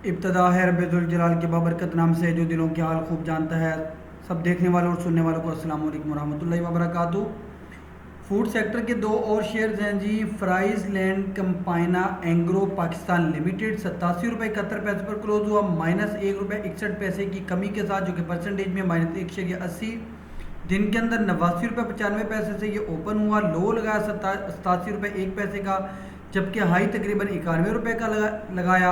इब्तदा है रब्बिल जलाल के बाबरकत नाम से जो दिलों के हाल खूब जानता है। सब देखने वालों और सुनने वालों को अस्सलाम वालेकुम रहमतुल्लाहि व बरकातुहू। फूड सेक्टर के दो और शेयर्स हैं जी। Friesland Campina Engro Pakistan limited 87 रुपये 71 पैसे पर क्लोज हुआ, -1 रुपये 61 पैसे की कमी के साथ, जो कि परसेंटेज में -1.80। दिन के अंदर 89 रुपये 95 पैसे से ये ओपन हुआ। लो लगाया 87 रुपये 1 पैसे का, जबकि हाई तकरीबन 91 रुपये का लगाया।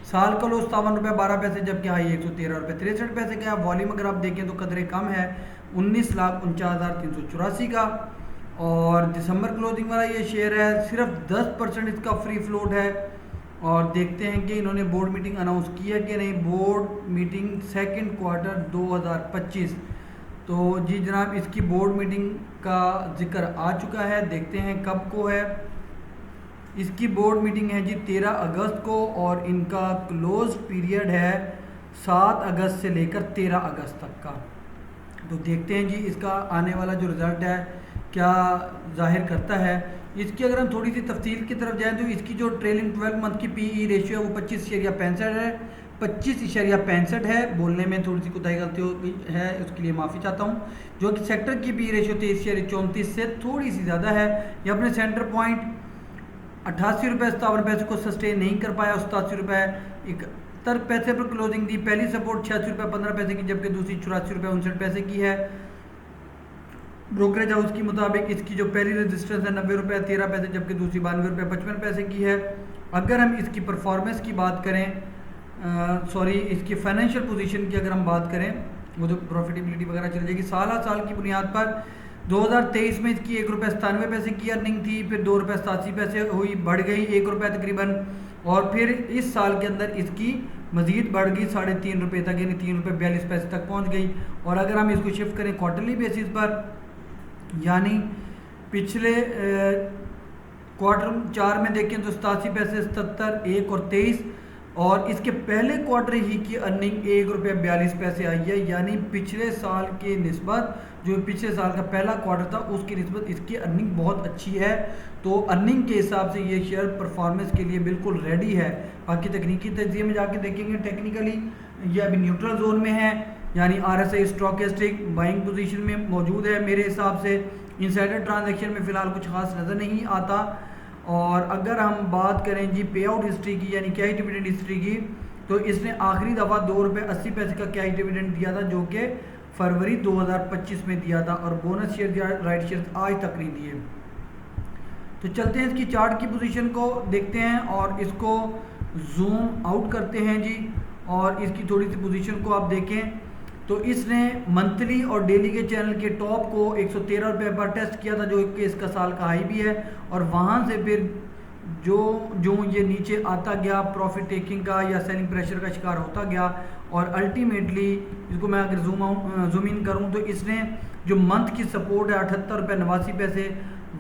साल का लो 57 रुपये 12 पैसे, जबकि हाई 113 रुपये 63 पैसे का। वॉल्यूम अगर आप देखें तो कदरे कम है, 19,49,384 का। और दिसंबर क्लोजिंग वाला ये शेयर है, सिर्फ 10% इसका फ्री फ्लोट है। और देखते हैं कि इन्होंने बोर्ड मीटिंग अनाउंस की है कि नहीं। Board meeting second quarter 2025। तो जी जनाब, इसकी बोर्ड मीटिंग का जिक्र आ चुका है। देखते हैं कब को है। इसकी बोर्ड मीटिंग है जी 13 अगस्त को, और इनका क्लोज पीरियड है 7 अगस्त से लेकर 13 अगस्त तक का। तो देखते हैं जी इसका आने वाला जो रिज़ल्ट है क्या जाहिर करता है। इसकी अगर हम थोड़ी सी तफसील की तरफ जाएं तो इसकी जो ट्रेलिंग 12 मंथ की पीई रेशियो है वो 25.65 है। 25.65 है। बोलने में थोड़ी सी कोताही गलती हो गई है, उसके लिए माफ़ी चाहता हूँ। जो कि सेक्टर की पी रेशियो 23.34 से थोड़ी सी ज़्यादा है। ये अपने सेंटर पॉइंट 88 रुपये 57 पैसे को सस्टेन नहीं कर पाया। 87 रुपये 71 पैसे पर क्लोजिंग दी। पहली सपोर्ट 86 रुपये 15 पैसे की, जबकि दूसरी 84 रुपये 59 पैसे की है। ब्रोकरेज हाउस के मुताबिक इसकी जो पहली रेजिस्टेंस है 90 रुपये 13 पैसे, जबकि दूसरी 92 रुपये 55 पैसे की है। अगर हम इसकी परफॉर्मेंस की बात करें, इसकी फाइनेंशियल पोजीशन की अगर हम बात करें, वो जो प्रॉफिटेबिलिटी वगैरह चल जाएगी। साल की बुनियाद पर 2023 में इसकी 1 रुपये 97 पैसे की अर्निंग थी, फिर 2 रुपये 87 पैसे हुई, बढ़ गई 1 रुपये तकरीबन, और फिर इस साल के अंदर इसकी मज़ीद बढ़ गई 3.5 रुपये तक, यानी 3 रुपये 42 पैसे तक पहुंच गई। और अगर हम इसको शिफ्ट करें क्वार्टरली बेसिस पर, यानी पिछले क्वार्टर 4 में देखें तो 87 पैसे 77 1 और 23, और इसके पहले क्वार्टर ही की अर्निंग 1 रुपये 42 पैसे आई है। यानी पिछले साल के निस्बत, जो पिछले साल का पहला क्वार्टर था उसकी निस्बत इसकी अर्निंग बहुत अच्छी है। तो अर्निंग के हिसाब से ये शेयर परफॉर्मेंस के लिए बिल्कुल रेडी है। बाकी तकनीकी तजिए में जाके देखेंगे, टेक्निकली ये अभी न्यूट्रल जोन में है, यानी RSI स्टॉकेस्टिक बाइंग पोजीशन में मौजूद है। मेरे हिसाब से इनसाइडर ट्रांजैक्शन में फ़िलहाल कुछ खास नज़र नहीं आता। और अगर हम बात करें जी पे आउट हिस्ट्री की, यानी कैश डिविडेंड हिस्ट्री की, तो इसने आखिरी दफ़ा 2 रुपये 80 पैसे का कैश डिविडेंड दिया था, जो कि फरवरी 2025 में दिया था। और बोनस शेयर या राइट शेयर आज तक नहीं दिए। तो चलते हैं इसकी चार्ट की पोजीशन को देखते हैं और इसको जूम आउट करते हैं जी। और इसकी थोड़ी सी पोजीशन को आप देखें तो इसने मंथली और डेली के चैनल के टॉप को 113 रुपये पर टेस्ट किया था, जो कि इसका साल का हाई भी है। और वहाँ से फिर जो ये नीचे आता गया, प्रॉफिट टेकिंग का या सेलिंग प्रेशर का शिकार होता गया, और अल्टीमेटली इसको मैं अगर जूम इन करूँ तो इसने जो मंथ की सपोर्ट है 78 रुपये 89 पैसे,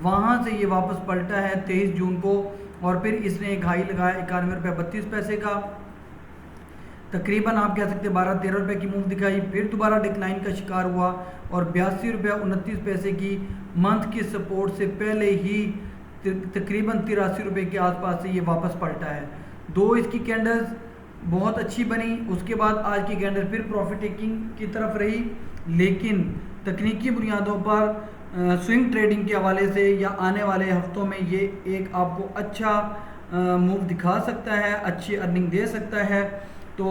वहाँ से ये वापस पलटा है 23 जून को। और फिर इसने एक हाई लगाया 91 रुपये 32 पैसे का, तकरीबन आप कह सकते हैं 12-13 रुपये की मूव दिखाई। फिर दोबारा डिक्लाइन का शिकार हुआ और 82 रुपये 29 पैसे की मंथ की सपोर्ट से पहले ही तकरीबन 83 रुपये के आसपास से ये वापस पलटा है। दो इसकी कैंडल्स बहुत अच्छी बनी, उसके बाद आज की कैंडल फिर प्रॉफिट टेकिंग की तरफ रही। लेकिन तकनीकी बुनियादों पर स्विंग ट्रेडिंग के हवाले से या आने वाले हफ्तों में ये एक आपको अच्छा मूव दिखा सकता है, अच्छी अर्निंग दे सकता है। तो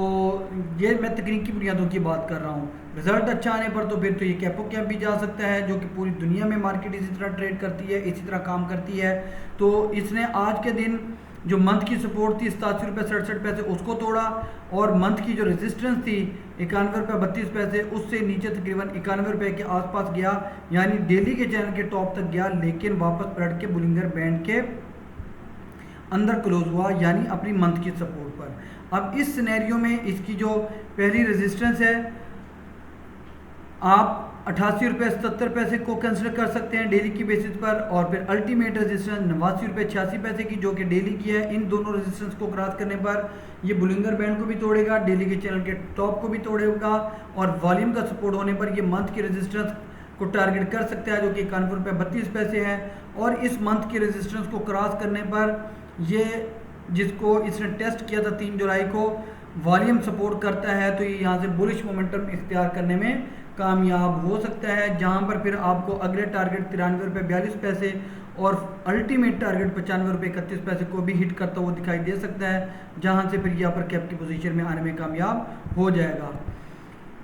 ये मैं तकनीकी बुनियादों की बात कर रहा हूँ। रिजल्ट अच्छा आने पर तो फिर तो ये कैपो कैप भी जा सकता है, जो कि पूरी दुनिया में मार्केट इसी तरह ट्रेड करती है, इसी तरह काम करती है। तो इसने आज के दिन जो मंथ की सपोर्ट थी 87 रुपये 67 पैसे, उसको तोड़ा, और मंथ की जो रेजिस्टेंस थी 91 रुपये 32 पैसे, उससे नीचे तकरीबन 91 रुपये के आसपास गया, यानी डेली के चैनल के टॉप तक गया, लेकिन वापस पलट के बुलिंगर बैंड के अंदर क्लोज हुआ, यानी अपनी मंथ की सपोर्ट पर। अब इस सिनेरियो में इसकी जो पहली रेजिस्टेंस है, आप 88 रुपये 77 पैसे को कंसिडर कर सकते हैं डेली की बेसिस पर, और फिर अल्टीमेट रेजिस्टेंस 89 रुपये 86 पैसे की, जो कि डेली की है। इन दोनों रेजिस्टेंस को क्रॉस करने पर ये बुलिंगर बैंड को भी तोड़ेगा, डेली के चैनल के टॉप को भी तोड़ेगा, और वॉल्यूम का सपोर्ट होने पर ये मंथ की रेजिस्टेंस को टारगेट कर सकता है, जो कि 91 रुपये 32 पैसे है। और इस मंथ की रेजिस्टेंस को क्रॉस करने पर ये जिसको इसने टेस्ट किया था 3 जुलाई को, वॉल्यूम सपोर्ट करता है तो ये यहाँ से बुलिश मोमेंटम इख्तियार करने में कामयाब हो सकता है, जहाँ पर फिर आपको अगले टारगेट 93 रुपये 42 पैसे और अल्टीमेट टारगेट 95 रुपये 31 पैसे को भी हिट करता हुआ दिखाई दे सकता है, जहाँ से फिर यहाँ पर कैप की पोजीशन में आने में कामयाब हो जाएगा।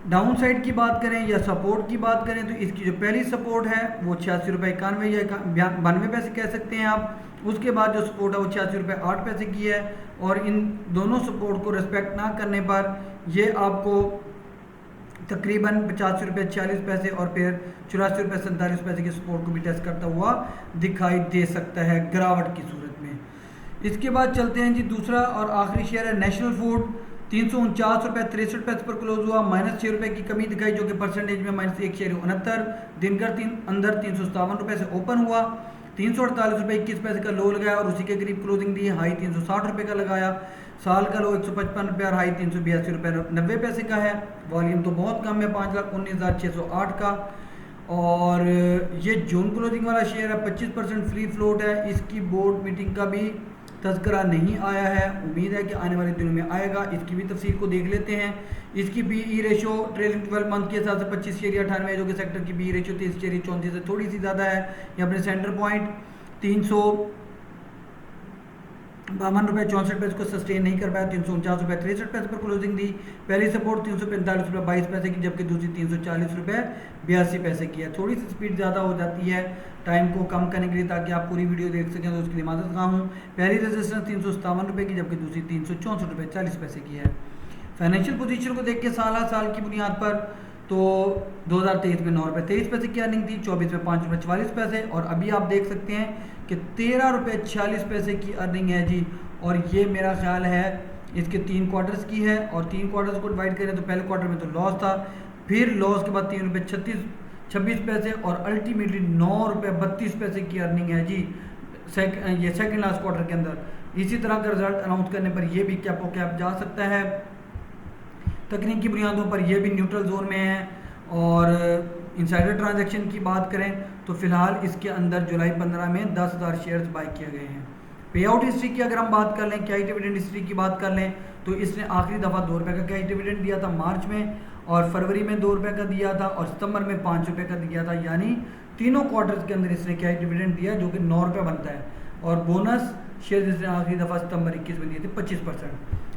डाउन साइड की बात करें या सपोर्ट की बात करें तो इसकी जो पहली सपोर्ट है वो 86 रुपये 91 या 92 पैसे कह सकते हैं आप। उसके बाद जो सपोर्ट है वो 86 रुपये 8 पैसे की है, और इन दोनों सपोर्ट को रिस्पेक्ट ना करने पर ये आपको तकरीबन 85 रुपये 40 पैसे और फिर 84 रुपये 47 पैसे के सपोर्ट को भी टेस्ट करता हुआ दिखाई दे सकता है गिरावट की सूरत में। इसके बाद चलते हैं जी, दूसरा और आखिरी शेयर है नेशनल फूड। 349 रुपये 63 पैसे पर क्लोज हुआ, -6 रुपये की कमी दिखाई, जो कि परसेंटेज में -1.69। दिनकर अंदर 357 रुपये से ओपन हुआ, 348 रुपये 21 पैसे का लो लगाया और उसी के करीब क्लोजिंग दी। हाई 360 रुपये का लगाया, साल का लो 155 रुपये और हाई 382 रुपये 90 पैसे का है। वॉल्यूम तो बहुत कम है, 5,19,608 का, और ये जून क्लोजिंग वाला शेयर है। 25% फ्री फ्लोट है। इसकी बोर्ड मीटिंग का भी तस्करा नहीं आया है, उम्मीद है कि आने वाले दिनों में आएगा। इसकी भी तफसील को देख लेते हैं। इसकी PE रेशो ट्रेलिंग 12 मंथ के हिसाब से 25 शेयर 98 है, जो कि सेक्टर की PE रेशो 23 शेयर 34 से थोड़ी सी ज़्यादा है। ये अपने सेंटर पॉइंट 352 रुपये 64 पैसे को सस्टेन नहीं कर पाया, 349 रुपये 63 पैसे पर क्लोजिंग दी। पहली सपोर्ट 345 रुपये 22 पैसे की, जबकि दूसरी 340 रुपये 82 पैसे की है। थोड़ी सी स्पीड ज़्यादा हो जाती है टाइम को कम करने के लिए, ताकि आप पूरी वीडियो देख सकें, तो उसके लिए माजरत खा हूँ। पहली रजिस्टेंस 357 रुपये की, जबकि दूसरी 364 रुपये 40 पैसे की है। फाइनेंशियल पोजीशन को देख के साल की बुनियाद पर तो 2023 में 9 रुपये 23 पैसे की अर्निंग थी, 24 में 5 रुपये 44 पैसे, और अभी आप देख सकते हैं कि 13 रुपये 46 पैसे की अर्निंग है जी। और ये मेरा ख्याल है इसके 3 क्वार्टर्स की है, और 3 क्वार्टर्स को डिवाइड करें तो पहले क्वार्टर में तो लॉस था, फिर लॉस के बाद 3 रुपये 26 पैसे और अल्टीमेटली 9 रुपये 32 पैसे की अर्निंग है जी ये सेकंड लास्ट क्वार्टर के अंदर। इसी तरह का रिजल्ट अनाउंस करने पर यह भी कैप जा सकता है। तकनीकी बुनियादों पर यह भी न्यूट्रल जोन में है। और इनसाइडर ट्रांजैक्शन की बात करें तो फिलहाल इसके अंदर जुलाई 15 में 10,000 शेयर्स बाय किए गए हैं। पे आउट हिस्ट्री की अगर हम बात कर लें, कैश डिविडेंड हिस्ट्री की बात कर लें, तो इसने आखिरी दफ़ा 2 रुपये का कैश डिविडेंड दिया था मार्च में, और फरवरी में 2 रुपये का दिया था, और सितंबर में 5 रुपये का दिया था। यानी तीनों क्वार्टर्स के अंदर इसने कैश डिविडेंड दिया, जो कि 9 रुपये बनता है। और बोनस शेयर इसने आखिरी दफ़ा सितंबर 21 में दिए थे 25%।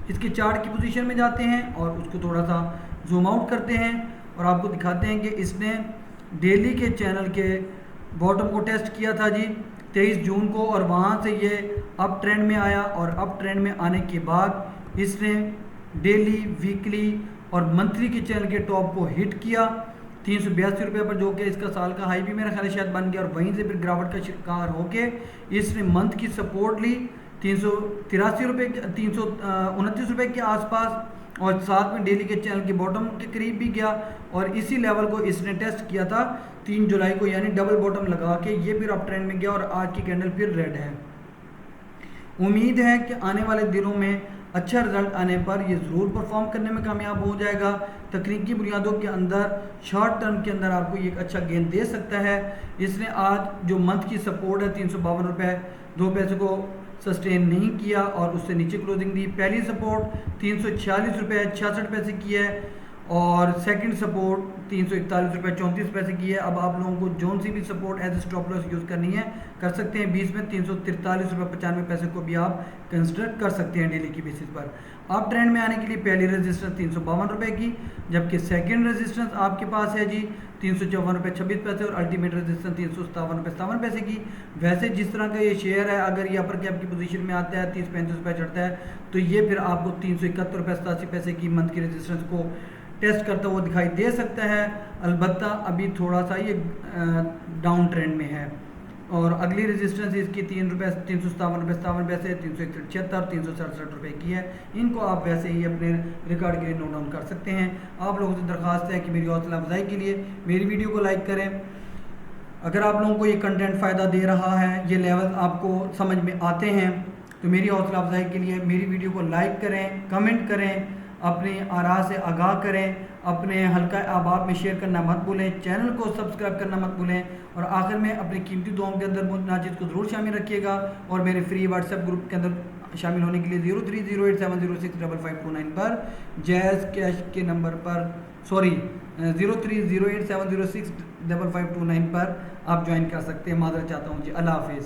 इसके चार्ट की पोजीशन में जाते हैं और उसको थोड़ा सा जूम आउट करते हैं और आपको दिखाते हैं कि इसने डेली के चैनल के बॉटम को टेस्ट किया था जी 23 जून को, और वहाँ से ये अप ट्रेंड में आया, और अप ट्रेंड में आने के बाद इसने डेली, वीकली और मंथली के चैनल के टॉप को हिट किया 382 रुपये पर, जो कि इसका साल का हाई भी मेरा ख्याल शायद बन गया, और वहीं से फिर गिरावट का शिकार होके इसने मंथ की सपोर्ट ली 383 रुपये 329 रुपये के आसपास, और साथ में डेली के चैनल के बॉटम के करीब भी गया, और इसी लेवल को इसने टेस्ट किया था 3 जुलाई को, यानी डबल बॉटम लगा के ये फिर अप ट्रेंड में गया, और आज की कैंडल फिर रेड है। उम्मीद है कि आने वाले दिनों में अच्छा रिजल्ट आने पर ये ज़रूर परफॉर्म करने में कामयाब हो जाएगा। तकनीकी बुनियादों के अंदर शॉर्ट टर्म के अंदर आपको ये एक अच्छा गेन दे सकता है। इसने आज जो मंथ की सपोर्ट है 352 रुपये 2 पैसे को सस्टेन नहीं किया और उससे नीचे क्लोजिंग दी। पहली सपोर्ट 346 रुपये 66 पैसे की है, और सेकंड सपोर्ट 341 रुपये 34 पैसे की है। अब आप लोगों को जोन सी भी support as stop loss use करनी है कर सकते हैं। 20 में 343 रुपये 95 पैसे को भी आप कंसिडर कर सकते हैं डेली की बेसिस पर। आप ट्रेंड में आने के लिए पहली रेजिस्टेंस 352 रुपये की, जबकि सेकंड रेजिस्टेंस आपके पास है जी 354 रुपये 26 पैसे, और अल्टीमेट रेजिस्टेंस 357 रुपये 57 पैसे की। वैसे जिस तरह का ये शेयर है, अगर ये अपर कैप की पोजीशन में आता है 30-35 रुपये चढ़ता है, तो ये फिर आपको 371 रुपये 87 पैसे की मंथ की रेजिस्टेंस को टेस्ट करता हुआ दिखाई दे सकता है। अलबत्ता अभी थोड़ा सा ये डाउन ट्रेंड में है, और अगली रेजिस्टेंस इसकी 3 रुपये 357 रुपये 57 पैसे 376 367 रुपये की है। इनको आप वैसे ही अपने रिकॉर्ड के लिए नोट डाउन कर सकते हैं। आप लोगों से दरख्वास्त है कि मेरी हौसला अफजाई के लिए मेरी वीडियो को लाइक करें। अगर आप लोगों को ये कंटेंट फ़ायदा दे रहा है, ये लेवल आपको समझ में आते हैं, तो मेरी हौसला अफजाई के लिए मेरी वीडियो को लाइक करें, कमेंट करें, अपने आरा से आगाह करें, अपने हल्का अहबाब में शेयर करना मत भूलें, चैनल को सब्सक्राइब करना मत भूलें, और आखिर में अपनी कीमती दुआओं के अंदर मुझ नाजिद को ज़रूर शामिल रखिएगा, और मेरे फ्री व्हाट्सएप ग्रुप के अंदर शामिल होने के लिए 0308706559 पर जैज़ कैश के नंबर पर 0308706559 पर आप ज्वाइन कर सकते हैं। मादर चाहता हूँ जी, अल्लाह हाफिज़।